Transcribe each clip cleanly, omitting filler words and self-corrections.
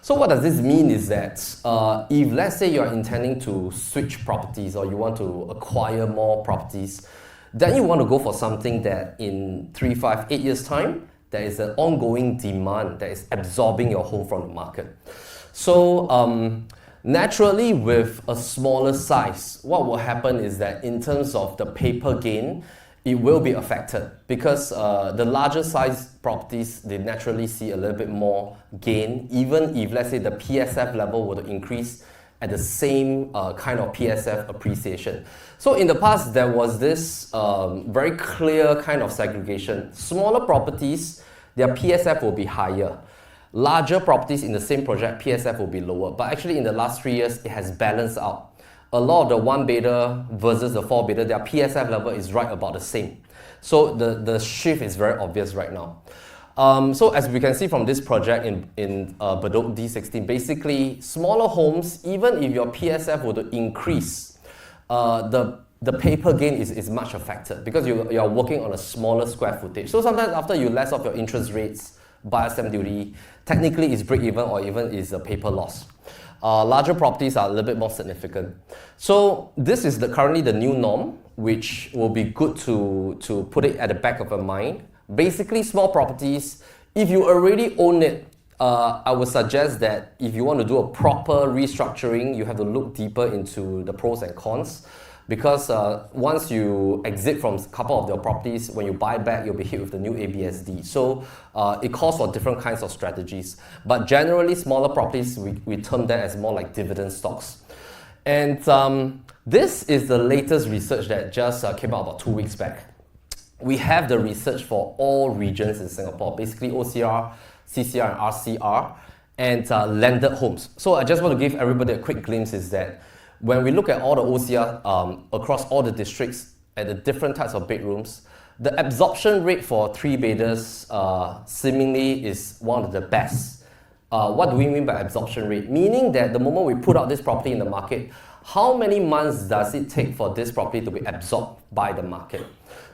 So what does this mean is that if let's say you're intending to switch properties or you want to acquire more properties, then you want to go for something that in 3, 5, 8 years time, there is an ongoing demand that is absorbing your home from the market. So naturally with a smaller size, what will happen is that in terms of the paper gain, it will be affected because the larger size properties, they naturally see a little bit more gain, even if let's say the PSF level were to increase at the same kind of PSF appreciation. So in the past, there was this very clear kind of segregation. Smaller properties, their PSF will be higher. Larger properties in the same project, PSF will be lower. But actually in the last 3 years, it has balanced out. A lot of the 1-bedder versus the 4-bedder, their PSF level is right about the same. So the shift is very obvious right now. So as we can see from this project in Bedok D16, basically smaller homes, even if your PSF were to increase, the paper gain is much affected because you are working on a smaller square footage. So sometimes after you less off your interest rates, buyer stamp duty, technically it's break even or even is a paper loss. Larger properties are a little bit more significant. So this is currently the new norm, which will be good to put it at the back of your mind. Basically, small properties, if you already own it, I would suggest that if you want to do a proper restructuring, you have to look deeper into the pros and cons. Because once you exit from a couple of your properties, when you buy back, you'll be hit with the new ABSD. So it calls for different kinds of strategies. But generally, smaller properties, we term that as more like dividend stocks. And this is the latest research that just came out about 2 weeks back. We have the research for all regions in Singapore, basically OCR, CCR, and RCR, and landed homes. So I just want to give everybody a quick glimpse is that when we look at all the OCR across all the districts at the different types of bedrooms, the absorption rate for 3-bedders seemingly is one of the best. What do we mean by absorption rate? Meaning that the moment we put out this property in the market, how many months does it take for this property to be absorbed by the market?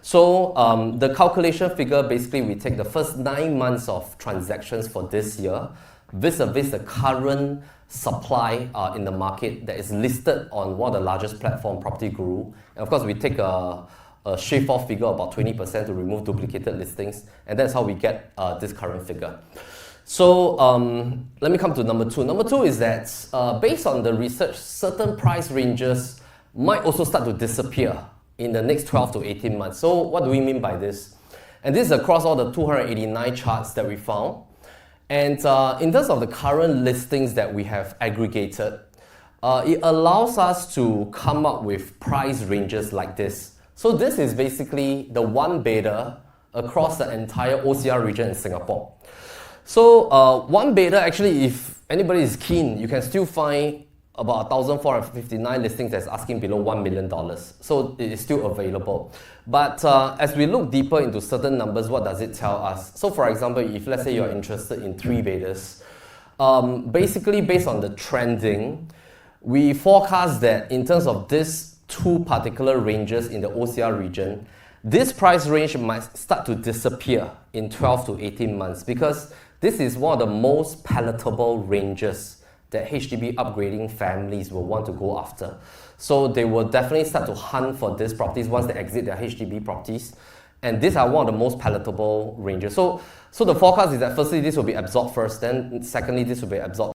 So the calculation figure, basically we take the first 9 months of transactions for this year vis-a-vis the current supply in the market that is listed on one of the largest platform, Property Guru. And of course, we take a shave off figure about 20% to remove duplicated listings, and that's how we get this current figure. So let me come to number 2. Number 2 is that based on the research, certain price ranges might also start to disappear in the next 12 to 18 months. So what do we mean by this? And this is across all the 289 charts that we found. And in terms of the current listings that we have aggregated, it allows us to come up with price ranges like this. So this is basically the 1-bedder across the entire OCR region in Singapore. So 1-bedder, actually, if anybody is keen, you can still find about 1,459 listings that's asking below $1 million. So it is still available. But as we look deeper into certain numbers, what does it tell us? So for example, if let's say you're interested in 3-bedders, basically based on the trending, we forecast that in terms of these 2 particular ranges in the OCR region, this price range might start to disappear in 12 to 18 months because this is one of the most palatable ranges that HDB upgrading families will want to go after. So they will definitely start to hunt for these properties once they exit their HDB properties. And these are one of the most palatable ranges. So the forecast is that firstly, this will be absorbed first, then secondly, this will be absorbed